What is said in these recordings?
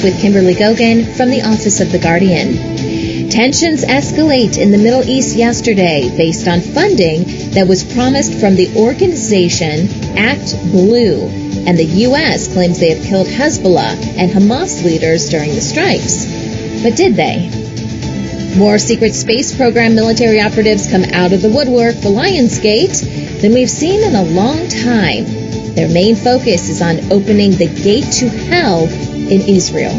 News with Kimberly Gogan from the Office of the Guardian. Tensions escalate in the Middle East yesterday based on funding that was promised from the organization Act Blue, and the U.S. claims they have killed Hezbollah and Hamas leaders during the strikes. But did they? More secret space program military operatives come out of the woodwork for Lionsgate than we've seen in a long time. Their main focus is on opening the gate to hell in Israel.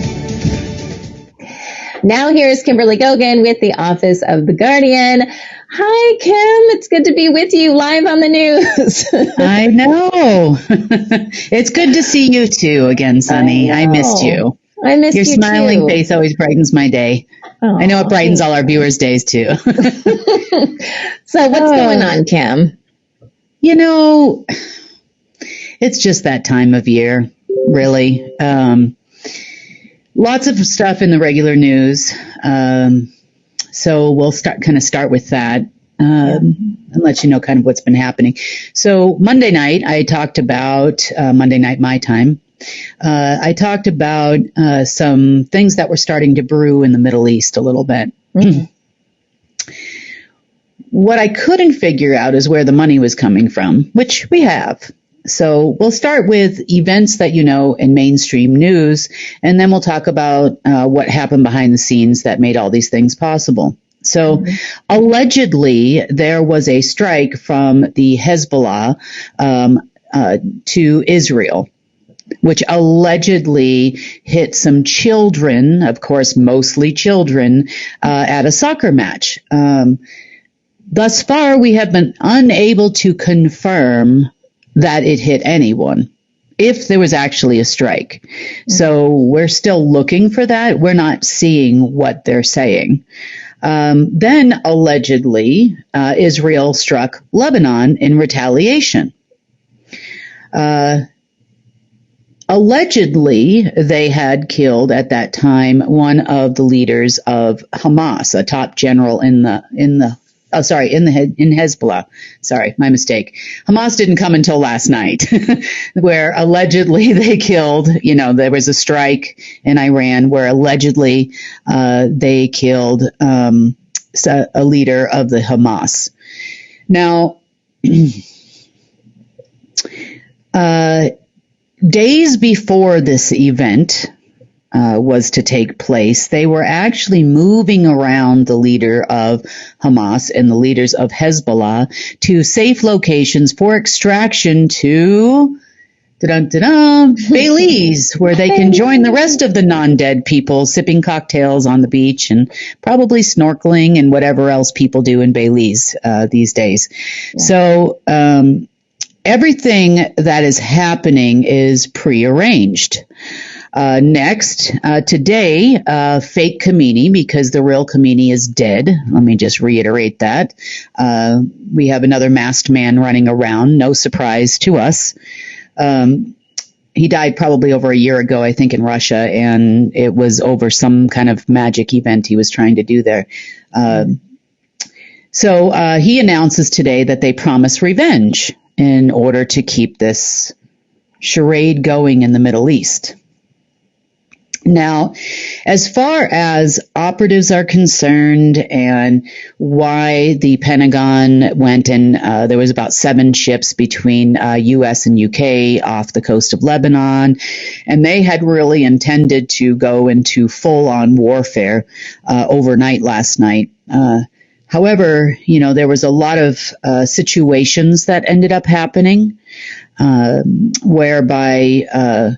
Now here's Kimberly Gogan with the Office of the Guardian. Hi, Kim. It's good to be with you live on the news. I know. It's good to see you too again, Sunny. I missed you. I missed you Your smiling too. face always brightens my day. Oh, I know it brightens all our viewers' days too. So what's going on, Kim? You know, it's just that time of year, really. Lots of stuff in the regular news. So we'll start with that and let you know kind of what's been happening. So Monday night, I talked about, Monday night my time, I talked about some things that were starting to brew in the Middle East a little bit. Mm-hmm. What I couldn't figure out is where the money was coming from, which we have. So we'll start with events that you know in mainstream news, and then we'll talk about what happened behind the scenes that made all these things possible. So allegedly, there was a strike from the Hezbollah to Israel, which allegedly hit some children, of course, mostly children, at a soccer match. Thus far, we have been unable to confirm that it hit anyone, if there was actually a strike. So we're still looking for that. We're not seeing what they're saying. Then, allegedly, Israel struck Lebanon in retaliation. Allegedly, they had killed at that time one of the leaders of Hamas, a top general in Hezbollah. Sorry, my mistake. Hamas didn't come until last night, where allegedly they killed, there was a strike in Iran where allegedly they killed a leader of the Hamas. Now, days before this event was to take place, they were actually moving around the leader of Hamas and the leaders of Hezbollah to safe locations for extraction to Belize, where they can join the rest of the non-dead people sipping cocktails on the beach and probably snorkeling and whatever else people do in Belize these days. Yeah. So everything that is happening is prearranged. Next, today, fake Khamenei, because the real Khamenei is dead. Let me just reiterate that. We have another masked man running around. No surprise to us. He died probably over a year ago, I think, in Russia, and it was over some kind of magic event he was trying to do there. So he announces today that they promise revenge in order to keep this charade going in the Middle East. Now, as far as operatives are concerned and why the Pentagon went and there was about 7 ships between U.S. and U.K. off the coast of Lebanon, and they had really intended to go into full-on warfare overnight last night. However, there was a lot of situations that ended up happening whereby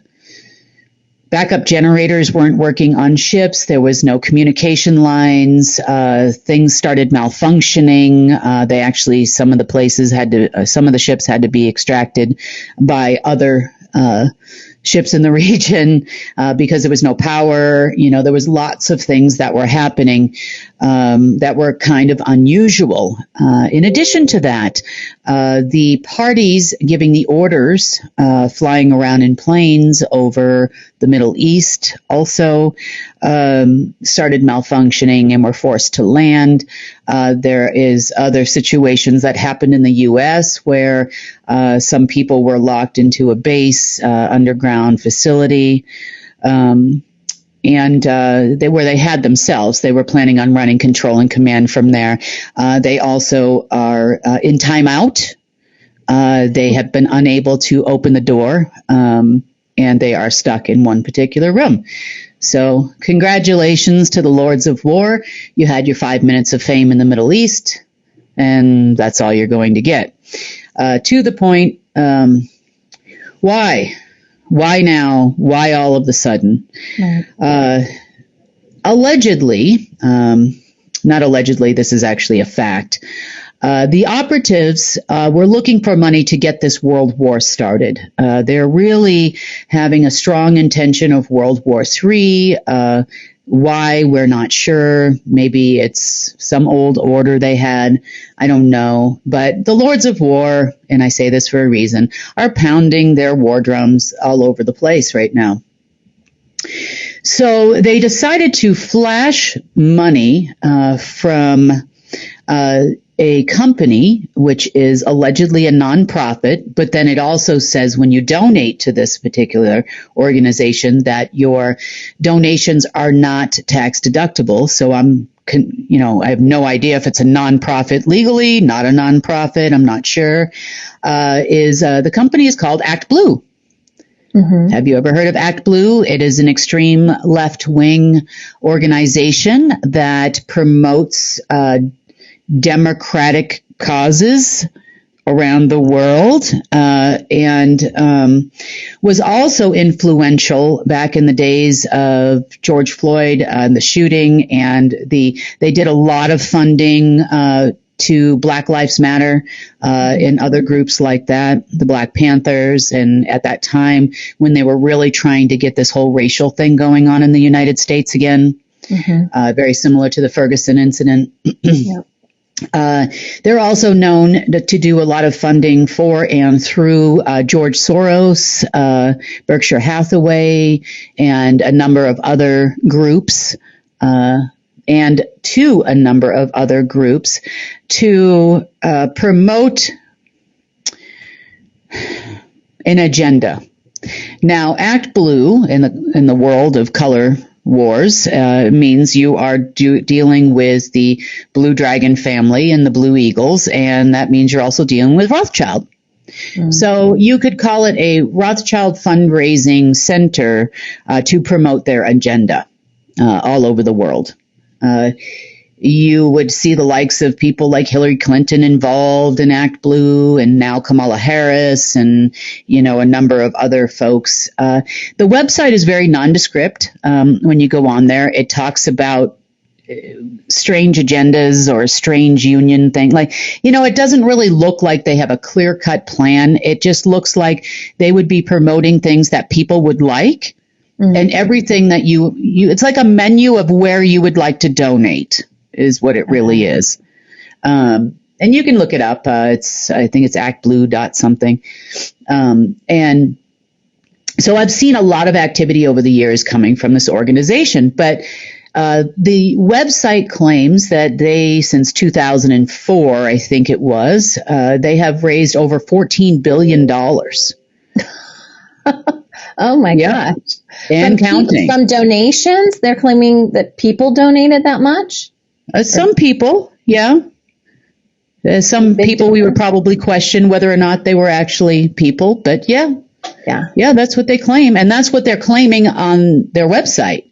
backup generators weren't working on ships. There was no communication lines. Things started malfunctioning. They actually, some of the ships had to be extracted by other ships in the region because there was no power. There was lots of things that were happening that were kind of unusual. In addition to that, the parties giving the orders, flying around in planes over the Middle East, also started malfunctioning and were forced to land. There is other situations that happened in the U.S. where some people were locked into a base underground facility. where they had themselves. They were planning on running control and command from there. They also are in timeout. They have been unable to open the door, and they are stuck in one particular room. So congratulations to the Lords of War. You had your 5 minutes of fame in the Middle East, and that's all you're going to get. To the point, why? Why now? Why all of a sudden? Right. Allegedly, not allegedly, this is actually a fact. The operatives were looking for money to get this world war started. They're really having a strong intention of World War III. Why, we're not sure. Maybe it's some old order they had. I don't know. But the Lords of War, and I say this for a reason, are pounding their war drums all over the place right now. So they decided to flash money from a company, which is allegedly a nonprofit, but then it also says when you donate to this particular organization that your donations are not tax deductible. So I have no idea if it's a nonprofit legally, not a nonprofit, I'm not sure. The company is called Act Blue. Mm-hmm. Have you ever heard of Act Blue? It is an extreme left-wing organization that promotes democratic causes around the world, and was also influential back in the days of George Floyd and the shooting, and they did a lot of funding to Black Lives Matter and other groups like that, the Black Panthers, and at that time when they were really trying to get this whole racial thing going on in the United States again, very similar to the Ferguson incident. Yep. They're also known to do a lot of funding for and through George Soros, Berkshire Hathaway, and a number of other groups, and to a number of other groups to promote an agenda. Now, Act Blue in the world of color wars means you are dealing with the Blue Dragon family and the Blue Eagles, and that means you're also dealing with Rothschild. Mm-hmm. So you could call it a Rothschild fundraising center to promote their agenda all over the world. You would see the likes of people like Hillary Clinton involved in Act Blue, and now Kamala Harris, and a number of other folks. The website is very nondescript. When you go on there, it talks about strange agendas or a strange union thing. It doesn't really look like they have a clear-cut plan. It just looks like they would be promoting things that people would like, and everything that it's like a menu of where you would like to donate is what it really is. And you can look it up. I think it's actblue.something. And so I've seen a lot of activity over the years coming from this organization, but the website claims that since 2004, I think it was, they have raised over $14 billion. Oh my gosh. And counting. From donations? They're claiming that people donated that much? Some people, yeah. Some people we would probably question whether or not they were actually people, but yeah, that's what they claim, and that's what they're claiming on their website.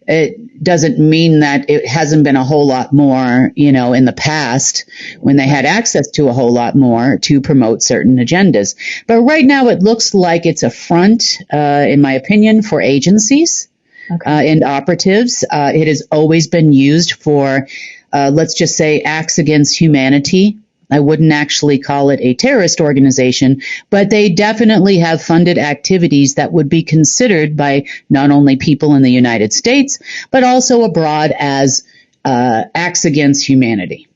It doesn't mean that it hasn't been a whole lot more, in the past when they had access to a whole lot more to promote certain agendas. But right now it looks like it's a front, in my opinion, for agencies. Okay. And operatives. It has always been used for, let's just say, acts against humanity. I wouldn't actually call it a terrorist organization, but they definitely have funded activities that would be considered by not only people in the United States, but also abroad as acts against humanity.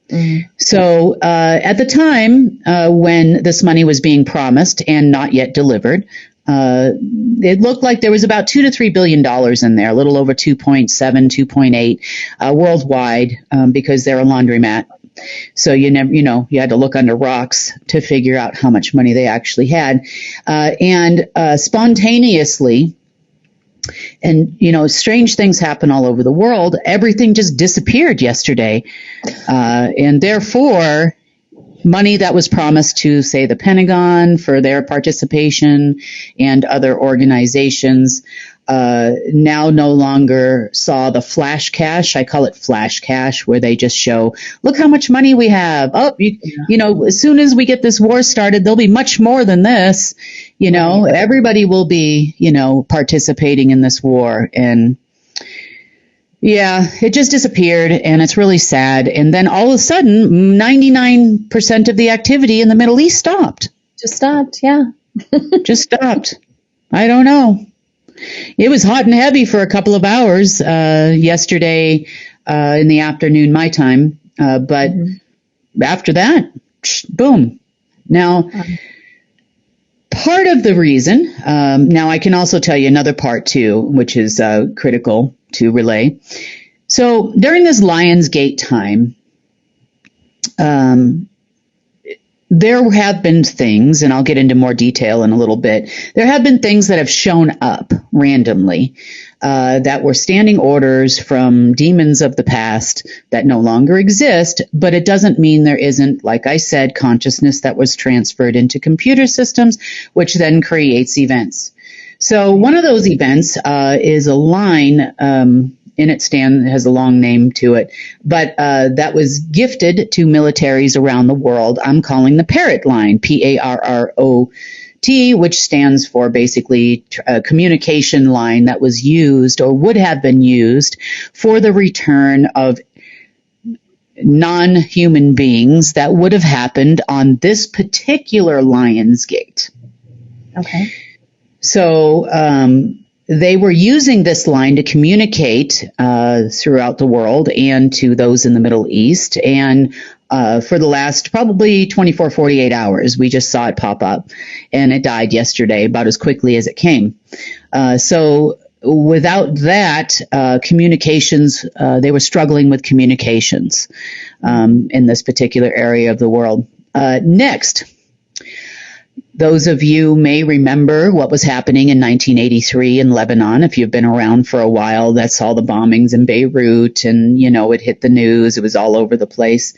Mm-hmm. So at the time when this money was being promised and not yet delivered, it looked like there was about $2 to $3 billion in there, a little over 2.7, 2.8 worldwide, because they're a laundromat. So you had to look under rocks to figure out how much money they actually had. And spontaneously, And, strange things happen all over the world. Everything just disappeared yesterday. And therefore, money that was promised to, say, the Pentagon for their participation and other organizations now no longer saw the flash cash. I call it flash cash, where they just show, look how much money we have. Oh, as soon as we get this war started, there'll be much more than this. Everybody will be, participating in this war. And yeah, it just disappeared, and it's really sad. And then all of a sudden, 99% of the activity in the Middle East stopped. Just stopped, yeah. Just stopped. I don't know. It was hot and heavy for a couple of hours yesterday in the afternoon, my time. But after that, boom. Now, part of the reason, now I can also tell you another part too, which is critical to relay. So during this Lionsgate time, there have been things, and I'll get into more detail in a little bit, there have been things that have shown up randomly that were standing orders from demons of the past that no longer exist, but it doesn't mean there isn't, like I said, consciousness that was transferred into computer systems, which then creates events. So one of those events is a line, and it has a long name to it, but that was gifted to militaries around the world. I'm calling the Parrot line, PARROT, which stands for basically a communication line that was used or would have been used for the return of non-human beings that would have happened on this particular Lionsgate. Okay. So, they were using this line to communicate throughout the world and to those in the Middle East. And for the last probably 24, 48 hours, we just saw it pop up. And it died yesterday about as quickly as it came. So without that, communications, they were struggling with communications in this particular area of the world. Next. Those of you may remember what was happening in 1983 in Lebanon. If you've been around for a while, that's all the bombings in Beirut, and, it hit the news. It was all over the place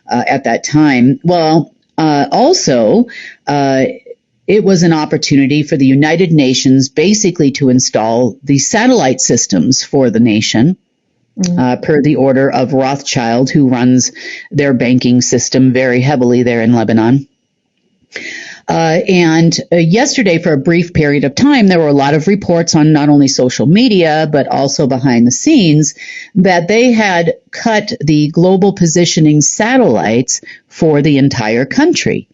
at that time. Well, also, it was an opportunity for the United Nations basically to install the satellite systems for the nation. Per the order of Rothschild, who runs their banking system very heavily there in Lebanon. And yesterday, for a brief period of time, there were a lot of reports on not only social media, but also behind the scenes that they had cut the global positioning satellites for the entire country.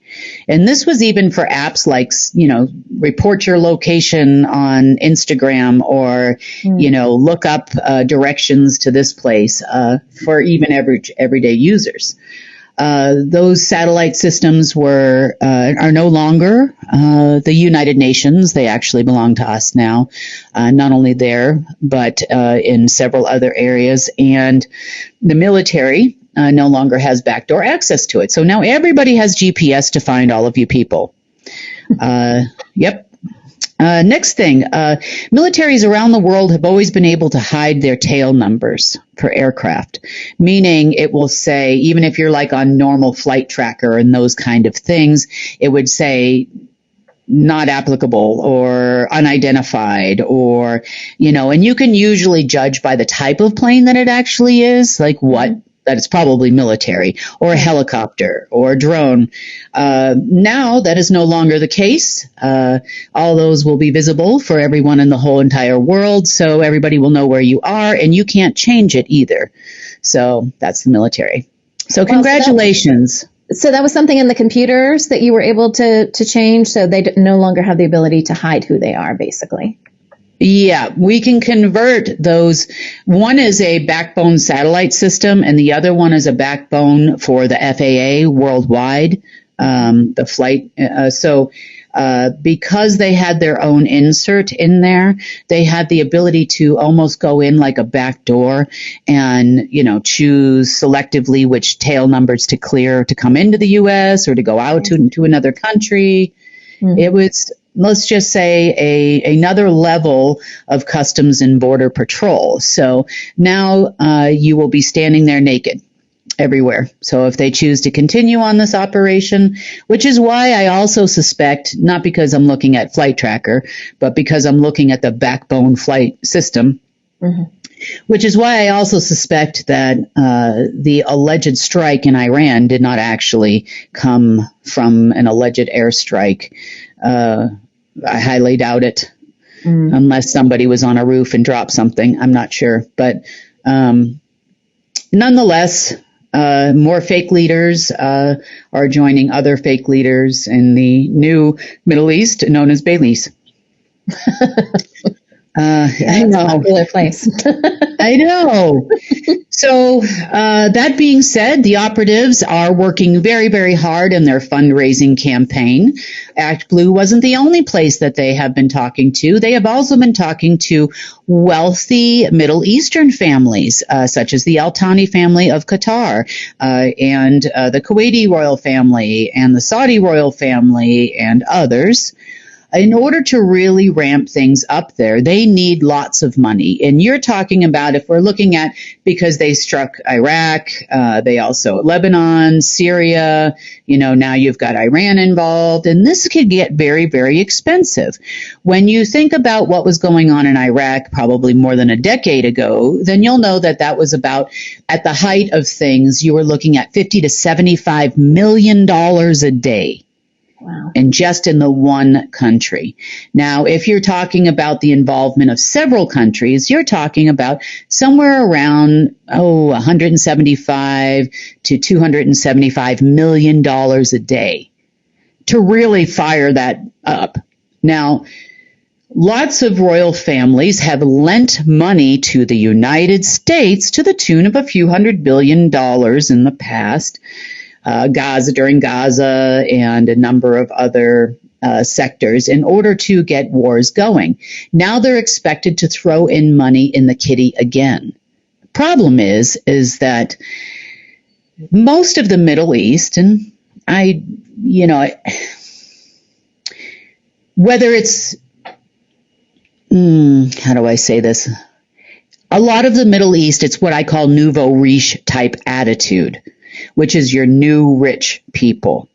And this was even for apps like, report your location on Instagram or, look up directions to this place for even everyday users. Those satellite systems are no longer the United Nations. They actually belong to us now, not only there, but in several other areas. And the military no longer has backdoor access to it. So now everybody has GPS to find all of you people. Yep. Next thing, militaries around the world have always been able to hide their tail numbers for aircraft, meaning it will say, even if you're like on normal flight tracker and those kind of things, it would say not applicable or unidentified or, and you can usually judge by the type of plane that it actually is, like that it's probably military or a helicopter or a drone. Now that is no longer the case. All those will be visible for everyone in the whole entire world. So everybody will know where you are and you can't change it either. So that's the military. So congratulations. So that was something in the computers that you were able to change. So they no longer have the ability to hide who they are, basically. Yeah, we can convert those. One is a backbone satellite system, and the other one is a backbone for the FAA worldwide, the flight. Because they had their own insert in there, they had the ability to almost go in like a back door and, choose selectively which tail numbers to clear to come into the U.S. or to go out to another country. Mm-hmm. It was let's just say another level of Customs and Border Patrol. So now you will be standing there naked everywhere. So if they choose to continue on this operation, which is why I also suspect, not because I'm looking at Flight Tracker, but because I'm looking at the backbone flight system, which is why I also suspect that the alleged strike in Iran did not actually come from an alleged airstrike. I highly doubt it, unless somebody was on a roof and dropped something. I'm not sure. But nonetheless, more fake leaders are joining other fake leaders in the new Middle East known as Baileys. I know. It's a popular place. I know. So that being said, the operatives are working very, very hard in their fundraising campaign. Act Blue wasn't the only place that they have been talking to. They have also been talking to wealthy Middle Eastern families, such as the Al Thani family of Qatar, and the Kuwaiti royal family, and the Saudi royal family, and others. In order to really ramp things up there, they need lots of money. And you're talking about, if we're looking at, because they struck Iraq, they also, Lebanon, Syria, now you've got Iran involved, and this could get very, very expensive. When you think about what was going on in Iraq probably more than a decade ago, then you'll know that that was about, at the height of things, you were looking at $50 to $75 million a day. Wow. And just in the one country. Now, if you're talking about the involvement of several countries, you're talking about somewhere around, 175 to $275 million a day to really fire that up. Now, lots of royal families have lent money to the United States to the tune of a few $100 billion in the past. During Gaza and a number of other sectors in order to get wars going. Now they're expected to throw in money in the kitty again. Problem is that most of the Middle East, and whether it's, how do I say this? A lot of the Middle East, it's what I call nouveau riche type attitude, which is your new rich people.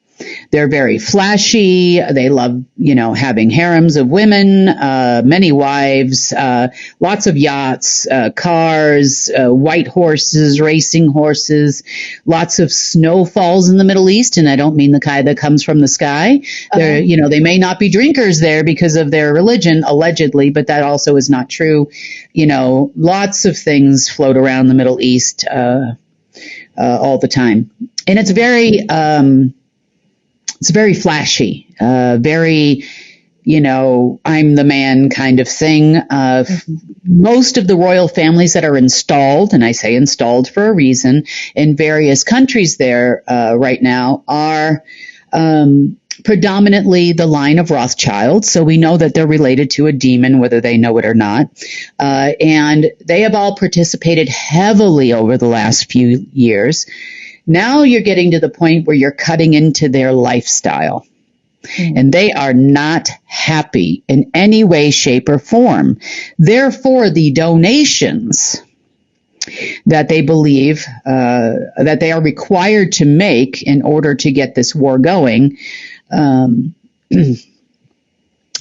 They're very flashy. They love, having harems of women, many wives, lots of yachts, cars, white horses, racing horses, lots of snowfalls in the Middle East. And I don't mean the kind that comes from the sky. They're, they may not be drinkers there because of their religion, allegedly, but that also is not true. Lots of things float around the Middle East, all the time. And it's very flashy, very, I'm the man kind of thing. Most of the royal families that are installed, and I say installed for a reason, in various countries there right now are predominantly the line of Rothschild. So we know that they're related to a demon, whether they know it or not. And they have all participated heavily over the last few years. Now you're getting to the point where you're cutting into their lifestyle. And they are not happy in any way, shape, or form. Therefore, the donations that they believe that they are required to make in order to get this war going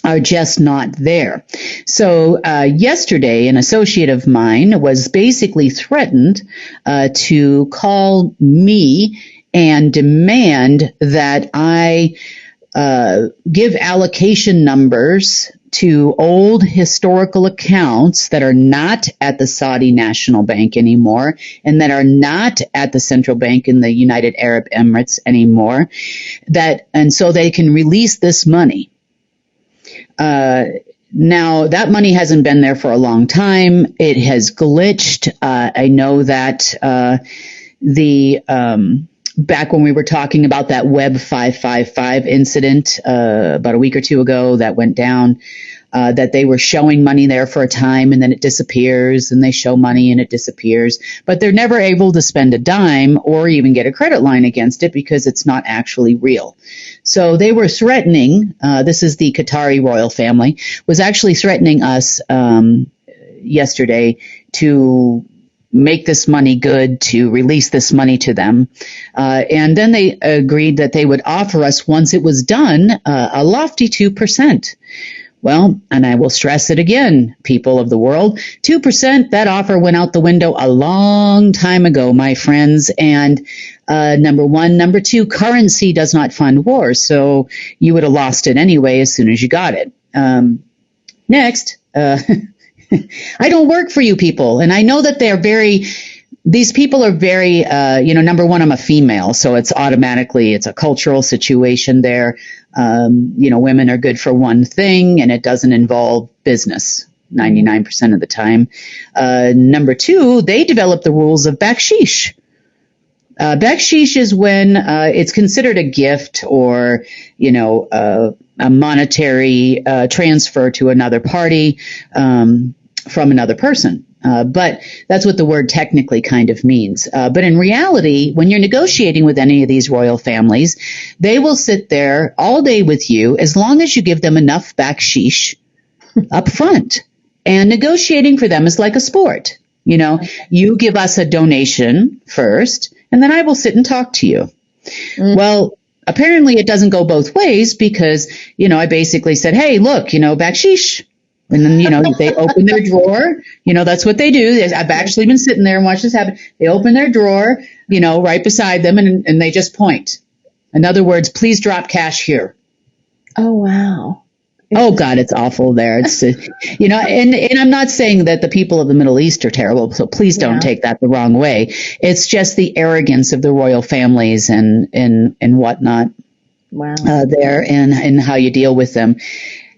are just not there. So yesterday, an associate of mine was basically threatened to call me and demand that I give allocation numbers to old historical accounts that are not at the Saudi National Bank anymore and that are not at the central bank in the United Arab Emirates anymore, and so they can release this money. Now, that money hasn't been there for a long time. It has glitched. I know that back when we were talking about that Web 555 incident about a week or two ago that went down, that they were showing money there for a time and then it disappears, and they show money and it disappears, but they're never able to spend a dime or even get a credit line against it because it's not actually real. So they were threatening, this is the Qatari royal family, was actually threatening us yesterday to make this money good, to release this money to them. And then they agreed that they would offer us, once it was done, a lofty 2%. Well, and I will stress it again, people of the world, 2%, that offer went out the window a long time ago, my friends. And number one. Number two, currency does not fund wars, so you would have lost it anyway as soon as you got it. Next, I don't work for you people. And I know that these people are very, number one, I'm a female, so it's a cultural situation there. Women are good for one thing, and it doesn't involve business 99% of the time. Number two, they develop the rules of bakshish. Bakshish is when it's considered a gift or, a monetary transfer to another party from another person. But that's what the word technically kind of means. But in reality, when you're negotiating with any of these royal families, they will sit there all day with you as long as you give them enough bakshish up front. And negotiating for them is like a sport. You give us a donation first, and then I will sit and talk to you. Well, apparently it doesn't go both ways because, I basically said, hey, look, bakshish. And then, they open their drawer. That's what they do. I've actually been sitting there and watched this happen. They open their drawer, right beside them, and they just point. In other words, please drop cash here. Oh, wow. Oh, God, it's awful there. It's, and I'm not saying that the people of the Middle East are terrible, so please don't take that the wrong way. It's just the arrogance of the royal families and whatnot. Wow. There and how you deal with them.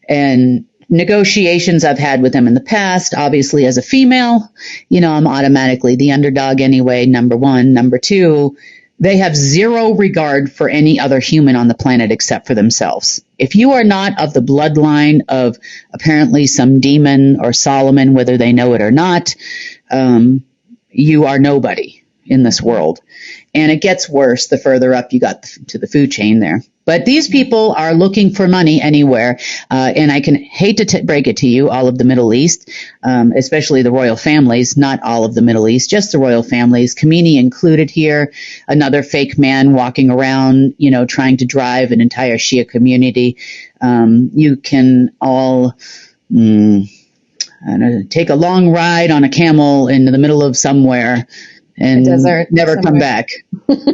And negotiations I've had with them in the past, obviously as a female, I'm automatically the underdog anyway, number one. Number two, they have zero regard for any other human on the planet except for themselves. If you are not of the bloodline of apparently some demon or Solomon, whether they know it or not, you are nobody in this world. And it gets worse the further up you got to the food chain there. But these people are looking for money anywhere. And I can hate to break it to you, all of the Middle East, especially the royal families, not all of the Middle East, just the royal families, Khamenei included here, another fake man walking around, trying to drive an entire Shia community. You can all take a long ride on a camel into the middle of somewhere and never come back.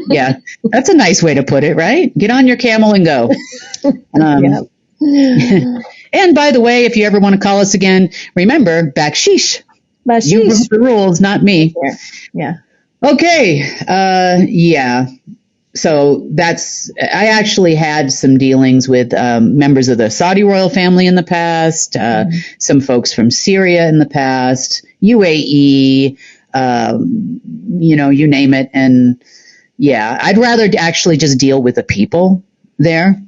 Yeah, that's a nice way to put it, right? Get on your camel and go. And by the way, if you ever want to call us again, remember, bakshish. You wrote the rules, not me. Yeah. Okay. So I actually had some dealings with members of the Saudi royal family in the past, some folks from Syria in the past, UAE, you name it. And yeah, I'd rather actually just deal with the people there.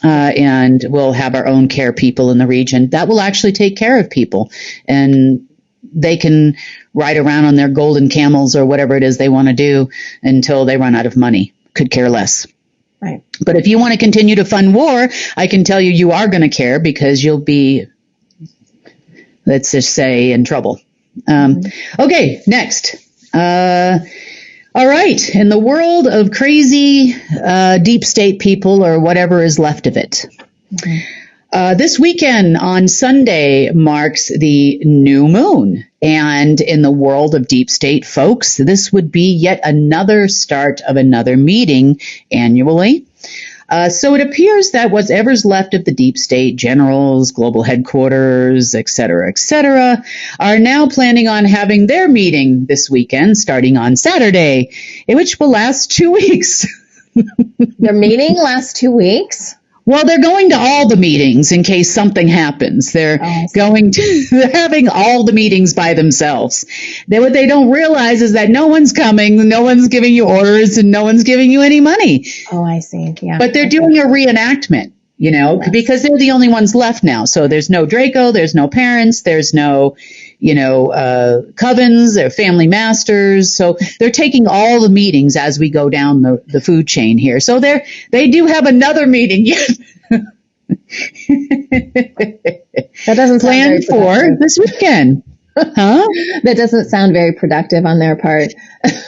And we'll have our own care people in the region that will actually take care of people, and they can ride around on their golden camels or whatever it is they want to do until they run out of money. Could care less. Right. But if you want to continue to fund war, I can tell you are going to care because you'll be, let's just say, in trouble. Okay, next. All right. In the world of crazy deep state people, or whatever is left of it. This weekend on Sunday marks the new moon. And in the world of deep state folks, this would be yet another start of another meeting annually. So it appears that whatever's left of the deep state, generals, global headquarters, et cetera, are now planning on having their meeting this weekend, starting on Saturday, which will last 2 weeks. Their meeting lasts 2 weeks? Well, they're going to all the meetings in case something happens. They're having all the meetings by themselves. What they don't realize is that no one's coming, no one's giving you orders, and no one's giving you any money. Oh, I see. Yeah. But they're doing a reenactment. because they're the only ones left now. So there's no Draco, there's no parents, there's no, covens, they're family masters. So they're taking all the meetings as we go down the food chain here. So they do have another meeting yet. That doesn't planned for this weekend. Huh? That doesn't sound very productive on their part.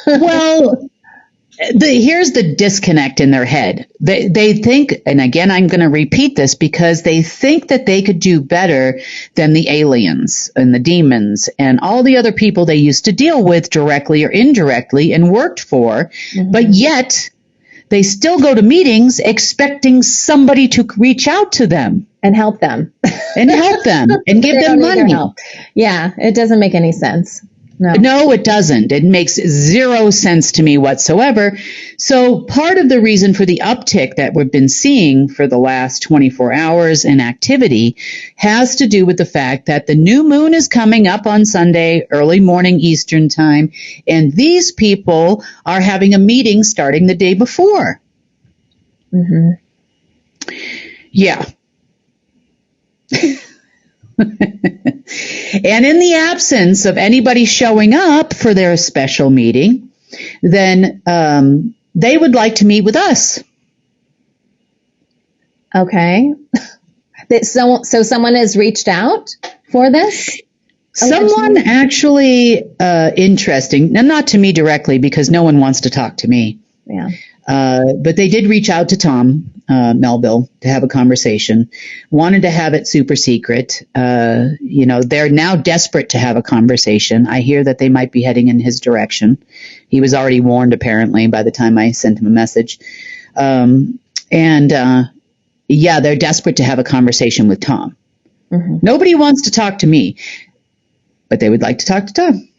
Well, here's the disconnect in their head. They think, and again, I'm going to repeat this because they think that they could do better than the aliens and the demons and all the other people they used to deal with directly or indirectly and worked for, but yet they still go to meetings expecting somebody to reach out to them. And help them. And give them money. Yeah, it doesn't make any sense. No, it doesn't. It makes zero sense to me whatsoever. So part of the reason for the uptick that we've been seeing for the last 24 hours in activity has to do with the fact that the new moon is coming up on Sunday, early morning Eastern time, and these people are having a meeting starting the day before. Yeah. And in the absence of anybody showing up for their special meeting, then they would like to meet with us. Okay. So someone has reached out for this? Someone actually interesting, and not to me directly because no one wants to talk to me. Yeah. But they did reach out to Tom Melville to have a conversation, wanted to have it super secret. They're now desperate to have a conversation. I hear that they might be heading in his direction. He was already warned, apparently, by the time I sent him a message. They're desperate to have a conversation with Tom. Nobody wants to talk to me, but they would like to talk to Tom.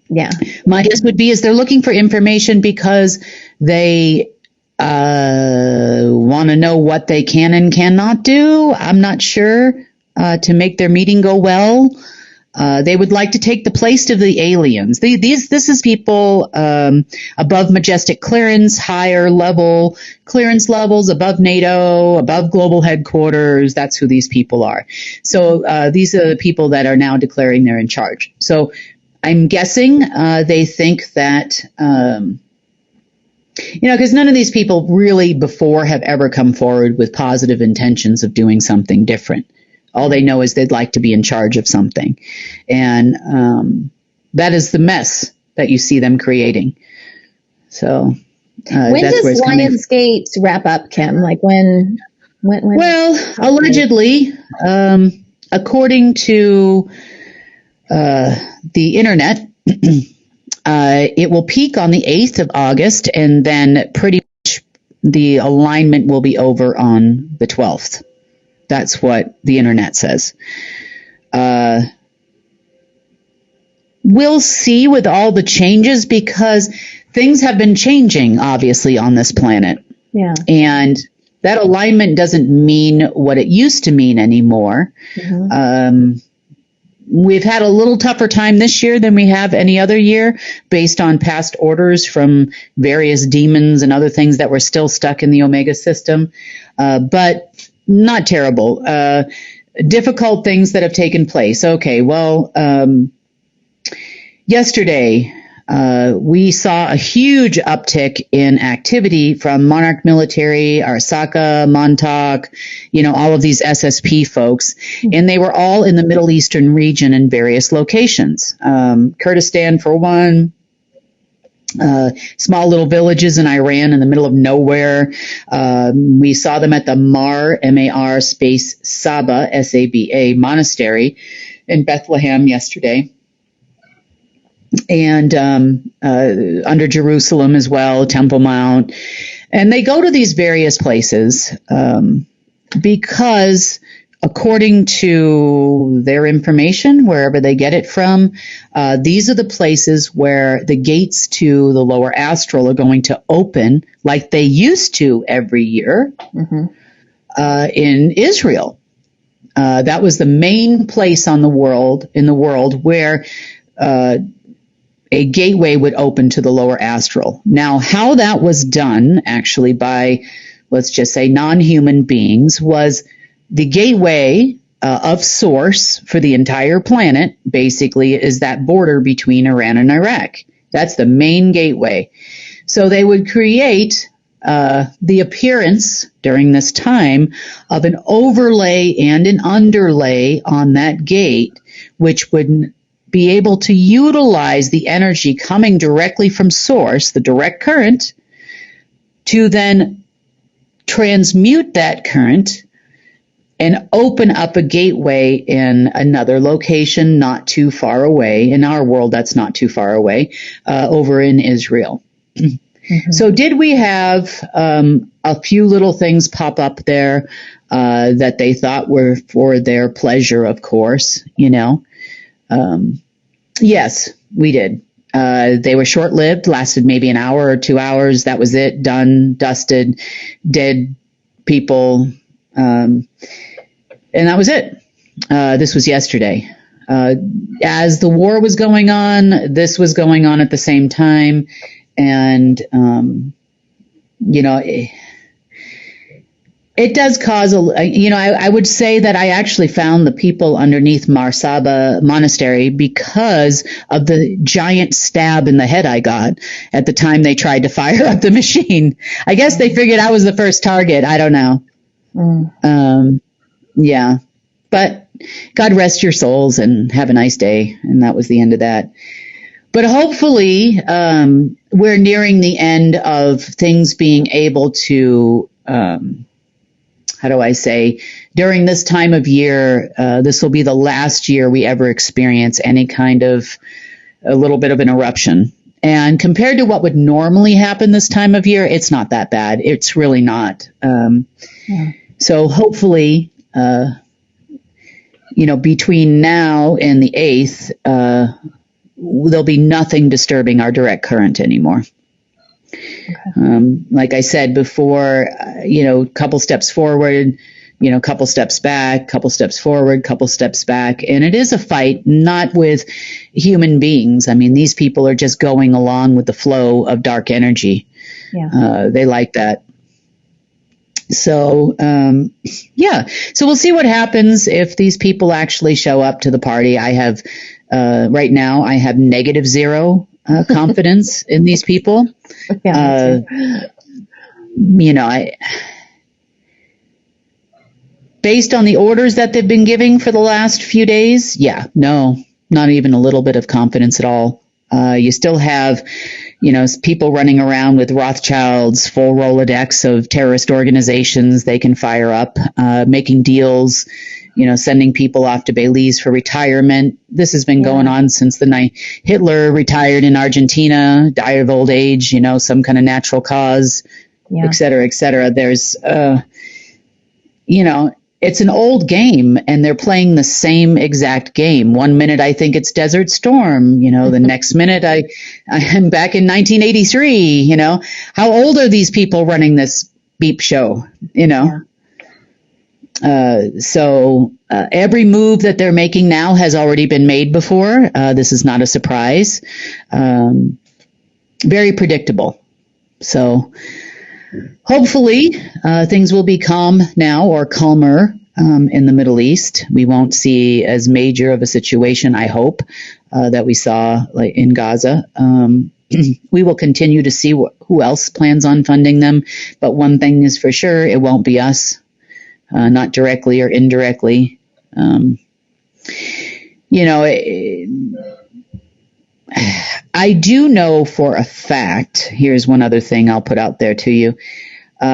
Yeah. My guess would be is they're looking for information because they want to know what they can and cannot do. I'm not sure, to make their meeting go well. They would like to take the place of the aliens. This is people above majestic clearance, higher level clearance levels, above NATO, above global headquarters. That's who these people are. So these are the people that are now declaring they're in charge. So I'm guessing they think that, because none of these people really before have ever come forward with positive intentions of doing something different. All they know is they'd like to be in charge of something. And that is the mess that you see them creating. So when that's does Lionsgate wrap up, Kim? Like when? Well, allegedly, according to the internet, it will peak on the 8th of August, and then pretty much the alignment will be over on the 12th. That's what the internet says. We'll see with all the changes because things have been changing, obviously, on this planet. Yeah. And that alignment doesn't mean what it used to mean anymore. We've had a little tougher time this year than we have any other year based on past orders from various demons and other things that were still stuck in the Omega system. But not terrible. Difficult things that have taken place. Okay, well, yesterday we saw a huge uptick in activity from Monarch Military, Arasaka, Montauk, all of these SSP folks, and they were all in the Middle Eastern region in various locations. Kurdistan for one, small little villages in Iran in the middle of nowhere. We saw them at the MAR space Saba, S-A-B-A monastery in Bethlehem yesterday. And under Jerusalem as well, Temple Mount. And they go to these various places because according to their information, wherever they get it from, these are the places where the gates to the lower astral are going to open like they used to every year in Israel. That was the main place in the world where a gateway would open to the lower astral. Now, how that was done actually by let's just say non-human beings, was the gateway of source for the entire planet. Basically, is that border between Iran and Iraq. That's the main gateway. So they would create the appearance during this time of an overlay and an underlay on that gate, which would be able to utilize the energy coming directly from source, the direct current, to then transmute that current and open up a gateway in another location not too far away. In our world, that's not too far away, over in Israel. Mm-hmm. So did we have a few little things pop up there that they thought were for their pleasure, of course, you know? Yes, we did. They were short-lived, lasted maybe an hour or 2 hours. That was it, done, dusted, dead people, and that was it. This was yesterday. As the war was going on, this was going on at the same time. And, you know, it does cause I would say that I actually found the people underneath Mar Saba Monastery because of the giant stab in the head I got at the time they tried to fire up the machine. I guess they figured I was the first target. I don't know. Yeah, but God rest your souls and have a nice day. And that was the end of that. But hopefully, we're nearing the end of things being able to, how do I say, during this time of year, this will be the last year we ever experience any kind of a little bit of an eruption. And compared to what would normally happen this time of year, it's not that bad. It's really not. So hopefully, between now and the 8th, there'll be nothing disturbing our direct current anymore. Okay. Like I said before, couple steps forward, couple steps back, couple steps forward, couple steps back. And it is a fight, not with human beings. I mean, these people are just going along with the flow of dark energy. Yeah. They like that. So, so we'll see what happens if these people actually show up to the party. I have, right now, I have -0 confidence in these people. Based on the orders that they've been giving for the last few days, no, not even a little bit of confidence at all. You still have, people running around with Rothschilds, full Rolodex of terrorist organizations they can fire up, making deals, sending people off to Belize for retirement. This has been going on since the night Hitler retired in Argentina, died of old age, some kind of natural cause, et cetera, et cetera. There's, it's an old game, and they're playing the same exact game. 1 minute I think it's Desert Storm, the next minute I am back in 1983, How old are these people running this beep show, So every move that they're making now has already been made before. This is not a surprise. Very predictable. So hopefully things will be calm now, or calmer, in the Middle East. We won't see as major of a situation, I hope, that we saw like in Gaza. We will continue to see who else plans on funding them. But one thing is for sure, it won't be us. Not directly or indirectly. I do know for a fact, here's one other thing I'll put out there to you.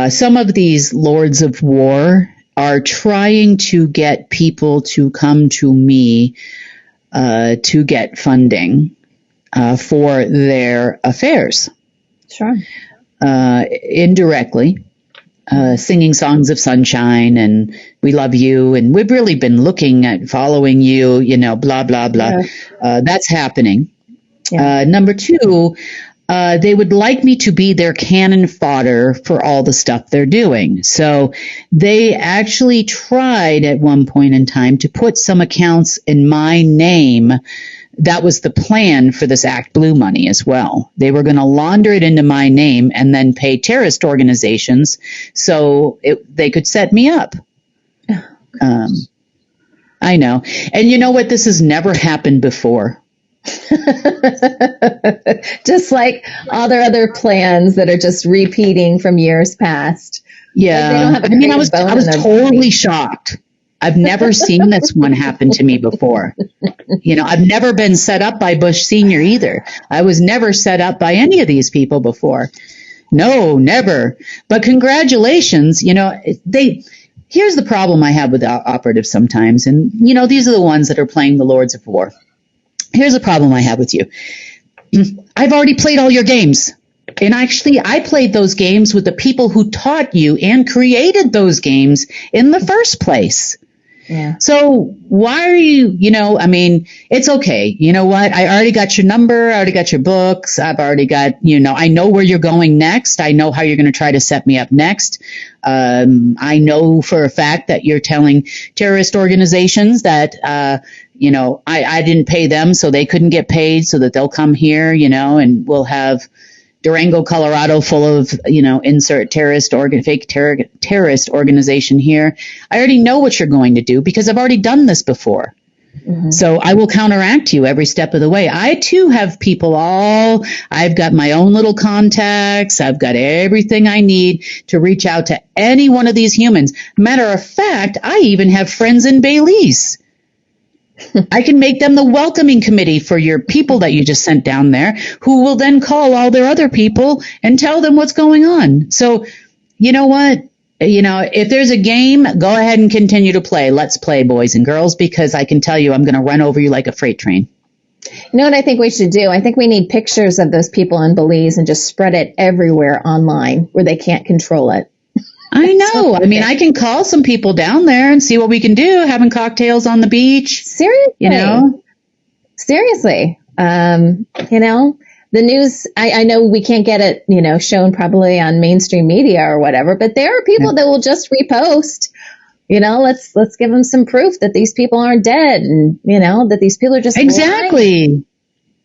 Some of these lords of war are trying to get people to come to me to get funding for their affairs. Sure. Indirectly. Singing songs of sunshine and we love you. And we've really been looking at following you, blah, blah, blah. Yeah. That's happening. Yeah. Number 2, they would like me to be their cannon fodder for all the stuff they're doing. So they actually tried at one point in time to put some accounts in my name that was the plan for this Act Blue money as well. They were going to launder it into my name and then pay terrorist organizations so they could set me up. I know. And you know what? This has never happened before. Just like all their other plans that are just repeating from years past. Yeah. Like I was totally shocked. I've never seen this one happen to me before. I've never been set up by Bush Sr. either. I was never set up by any of these people before. No, never. But congratulations. Here's the problem I have with operatives sometimes. And, these are the ones that are playing the Lords of War. Here's a problem I have with you. I've already played all your games. And actually, I played those games with the people who taught you and created those games in the first place. Yeah. So why are you, it's okay. You know what? I already got your number. I already got your books. I've already got, I know where you're going next. I know how you're going to try to set me up next. I know for a fact that you're telling terrorist organizations that, I didn't pay them so they couldn't get paid so that they'll come here, and we'll have Durango, Colorado, full of, insert fake terrorist organization here. I already know what you're going to do because I've already done this before. Mm-hmm. So I will counteract you every step of the way. I too have people I've got my own little contacts. I've got everything I need to reach out to any one of these humans. Matter of fact, I even have friends in Belize. I can make them the welcoming committee for your people that you just sent down there, who will then call all their other people and tell them what's going on. So, you know what? If there's a game, go ahead and continue to play. Let's play, boys and girls, because I can tell you I'm going to run over you like a freight train. You know what I think we should do? I think we need pictures of those people in Belize and just spread it everywhere online where they can't control it. I know. I mean, I can call some people down there and see what we can do, having cocktails on the beach. Seriously. Seriously. The news, I know we can't get it, shown probably on mainstream media or whatever, but there are people that will just repost, let's give them some proof that these people aren't dead and, that these people are just exactly. Lying.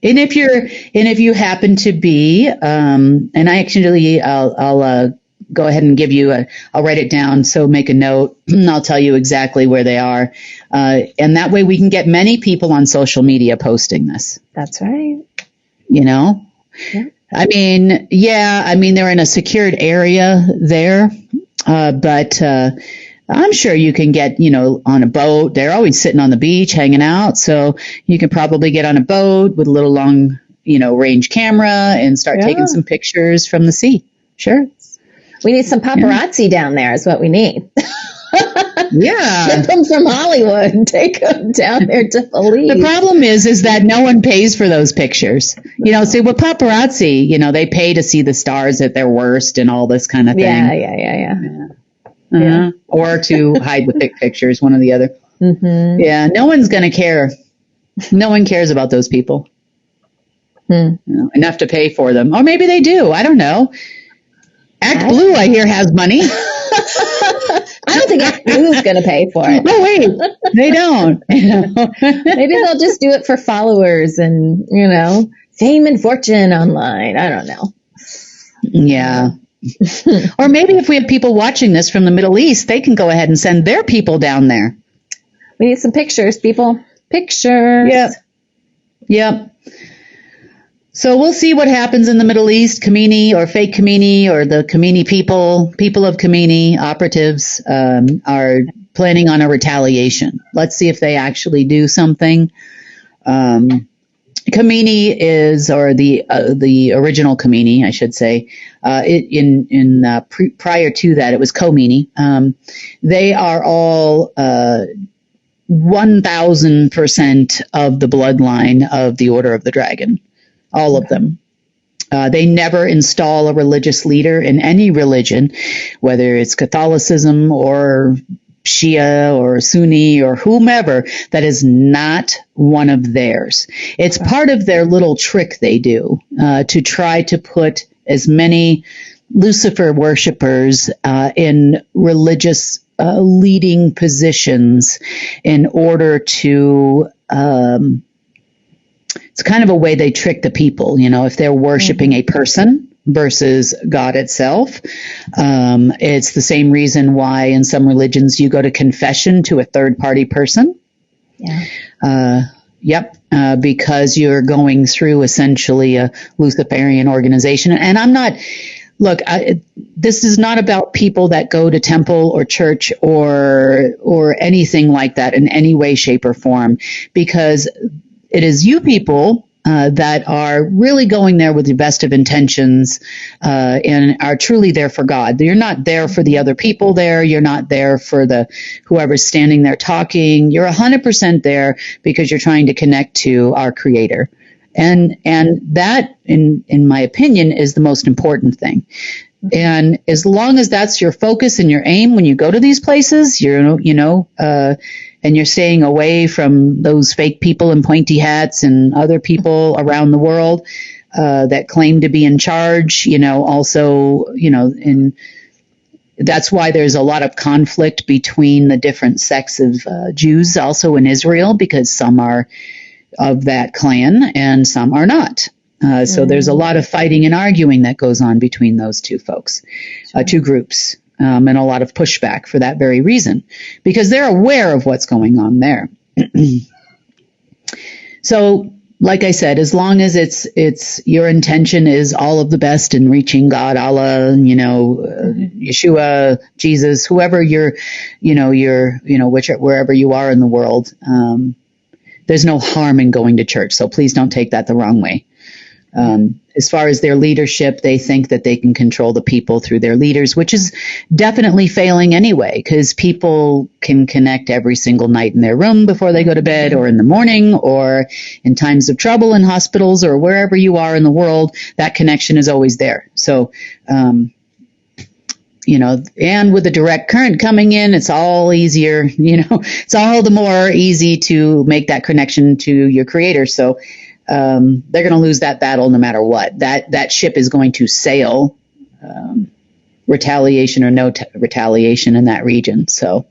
And if you happen to be, and I actually, I'll go ahead and give you I'll write it down. So make a note and I'll tell you exactly where they are. And that way we can get many people on social media posting this. That's right. Yeah. I mean, they're in a secured area there. But I'm sure you can get, on a boat. They're always sitting on the beach hanging out. So you can probably get on a boat with a little long, range camera and start taking some pictures from the sea. Sure. We need some paparazzi down there is what we need. Yeah. Ship them from Hollywood and take them down there to Belize. The problem is that no one pays for those pictures. See, with paparazzi, they pay to see the stars at their worst and all this kind of thing. Yeah. Or to hide the pictures, one or the other. Mm-hmm. Yeah, no one's going to care. No one cares about those people. Enough to pay for them. Or maybe they do. I don't know. Act Blue, I hear, has money. I don't think Act Blue is going to pay for it. No, wait, they don't. Maybe they'll just do it for followers and, fame and fortune online. I don't know. Yeah. Or maybe if we have people watching this from the Middle East, they can go ahead and send their people down there. We need some pictures, people. Pictures. Yep. So we'll see what happens in the Middle East. Khomeini or fake Khomeini or the Khomeini people of Khomeini, operatives, are planning on a retaliation. Let's see if they actually do something. Khomeini is, or the original Khomeini, I should say, prior to that, it was Khomeini. They are all 1,000% of the bloodline of the Order of the Dragon. All of them. They never install a religious leader in any religion, whether it's Catholicism or Shia or Sunni or whomever, that is not one of theirs. It's part of their little trick they do to try to put as many Lucifer worshipers in religious leading positions in order to it's kind of a way they trick the people, if they're worshiping a person versus God itself. It's the same reason why in some religions you go to confession to a third party person. Yeah. Because you're going through essentially a Luciferian organization. And I'm not, look, this is not about people that go to temple or church or anything like that in any way, shape, or form, because it is you people that are really going there with the best of intentions and are truly there for God. You're not there for the other people there. You're not there for whoever's standing there talking. You're 100% there because you're trying to connect to our Creator. And that, in my opinion, is the most important thing. And as long as that's your focus and your aim when you go to these places, and you're staying away from those fake people in pointy hats and other people around the world that claim to be in charge, and that's why there's a lot of conflict between the different sects of Jews also in Israel, because some are of that clan and some are not. So there's a lot of fighting and arguing that goes on between those two two groups. And a lot of pushback for that very reason, because they're aware of what's going on there. So, like I said, as long as it's your intention is all of the best in reaching God, Allah, Yeshua, Jesus, whoever wherever you are in the world, there's no harm in going to church. So please don't take that the wrong way. As far as their leadership, they think that they can control the people through their leaders, which is definitely failing anyway, because people can connect every single night in their room before they go to bed, or in the morning, or in times of trouble in hospitals, or wherever you are in the world. That connection is always there. So, and with the direct current coming in, it's all easier, it's all the more easy to make that connection to your Creator. So, they're going to lose that battle no matter what. That ship is going to sail, retaliation or no retaliation in that region. So,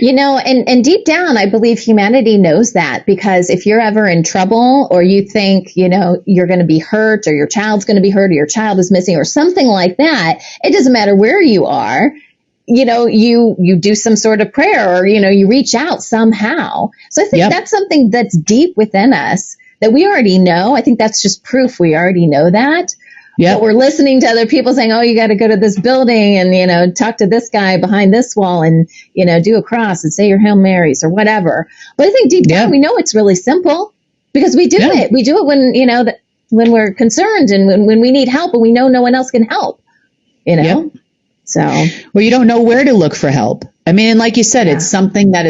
and deep down, I believe humanity knows that, because if you're ever in trouble, or you think, you're going to be hurt, or your child's going to be hurt, or your child is missing, or something like that, it doesn't matter where you are. You do some sort of prayer, or, you reach out somehow. So I think that's something that's deep within us that we already know. I think that's just proof we already know that. Yeah. But we're listening to other people saying, oh, you got to go to this building and, talk to this guy behind this wall and, do a cross and say your Hail Marys or whatever. But I think deep down, we know it's really simple, because we do it. We do it when, when we're concerned and when we need help and we know no one else can help, So, well, you don't know where to look for help. I mean, like you said, it's something that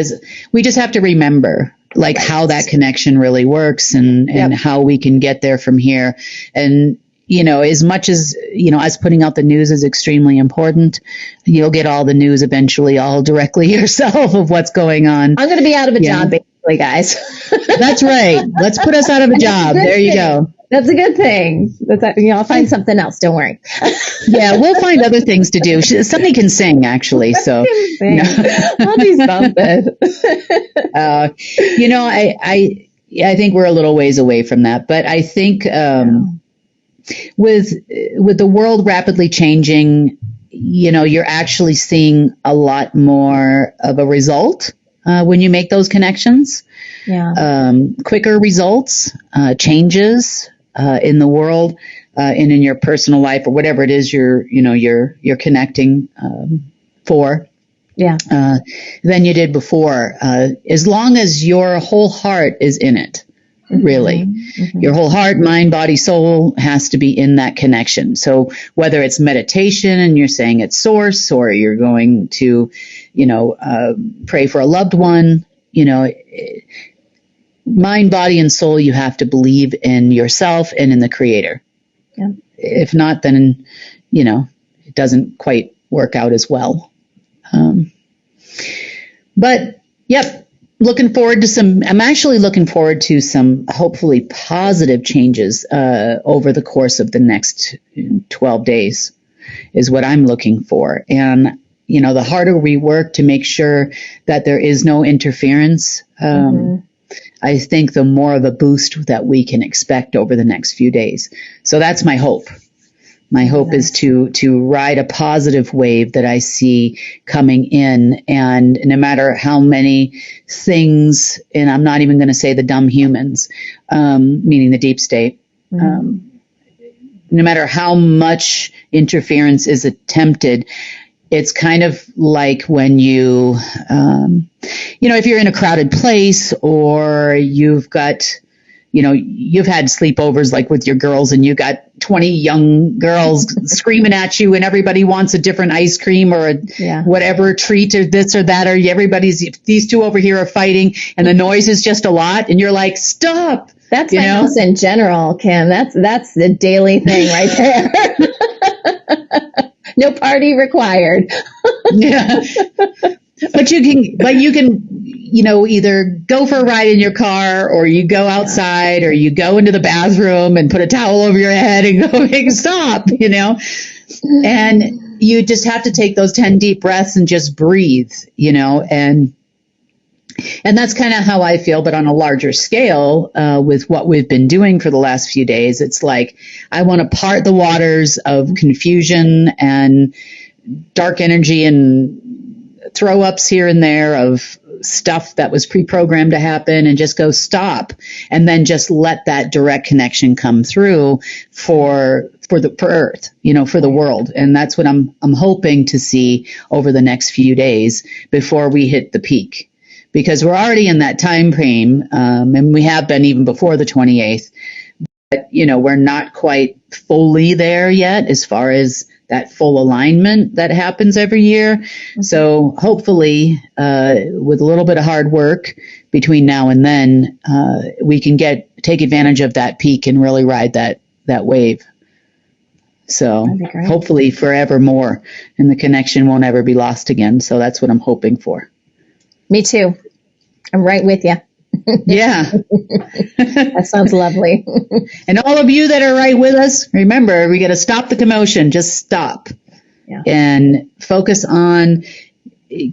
we just have to remember, how that connection really works and how we can get there from here. And, as much as, us putting out the news is extremely important, you'll get all the news eventually all directly yourself of what's going on. I'm going to be out of a job, basically, guys. That's right. Let's put us out of a job. There you go. That's a good thing. I'll find something else. Don't worry. Yeah, we'll find other things to do. Somebody can sing, actually. So I'll do something. I think we're a little ways away from that, but I think with the world rapidly changing, you're actually seeing a lot more of a result when you make those connections. Yeah. Quicker results, changes in the world, and in your personal life, or whatever it is you're connecting for. Yeah. Than you did before, as long as your whole heart is in it. Really, your whole heart, mind, body, soul has to be in that connection. So whether it's meditation and you're saying it's source, or you're going to, pray for a loved one, mind, body, and soul, you have to believe in yourself and in the Creator. Yeah. If not, then, it doesn't quite work out as well. But I'm actually looking forward to some hopefully positive changes over the course of the next 12 days is what I'm looking for. And, the harder we work to make sure that there is no interference, I I think the more of a boost that we can expect over the next few days. So that's my hope. My hope is to ride a positive wave that I see coming in, and no matter how many things, and I'm not even going to say the dumb humans, meaning the deep state, no matter how much interference is attempted, it's kind of like when you, if you're in a crowded place or you've got, you've had sleepovers like with your girls and you got 20 young girls screaming at you and everybody wants a different ice cream or whatever treat or this or that, or these two over here are fighting and the noise is just a lot and you're like, stop. That's my house in general, Kim. That's the daily thing right there. No party required. Yeah. But you can, either go for a ride in your car or you go outside or you go into the bathroom and put a towel over your head and go make stop, and you just have to take those 10 deep breaths and just breathe, and that's kind of how I feel, but on a larger scale, with what we've been doing for the last few days. It's like, I want to part the waters of confusion and dark energy and throw ups here and there of stuff that was pre-programmed to happen and just go stop, and then just let that direct connection come through for Earth, for the world. And that's what I'm hoping to see over the next few days before we hit the peak, because we're already in that time frame, and we have been even before the 28th, but we're not quite fully there yet as far as that full alignment that happens every year. So hopefully, with a little bit of hard work between now and then, we can take advantage of that peak and really ride that wave. So hopefully forevermore, and the connection won't ever be lost again. So that's what I'm hoping for. Me too. I'm right with you. Yeah. That sounds lovely. And all of you that are right with us, remember, we got to stop the commotion. Just stop and focus on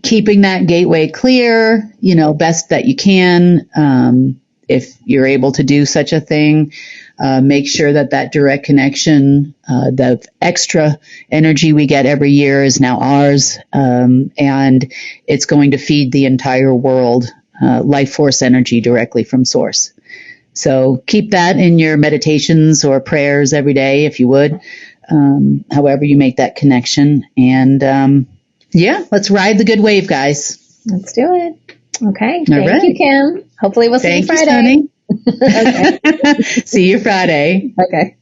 keeping that gateway clear, best that you can. If you're able to do such a thing, make sure that direct connection, the extra energy we get every year is now ours. And it's going to feed the entire world. Life force energy directly from source. So keep that in your meditations or prayers every day, if you would, however you make that connection. And let's ride the good wave, guys. Let's do it. Okay. Thank you, Kim. Hopefully we'll see you Friday. Okay. See you Friday. Okay.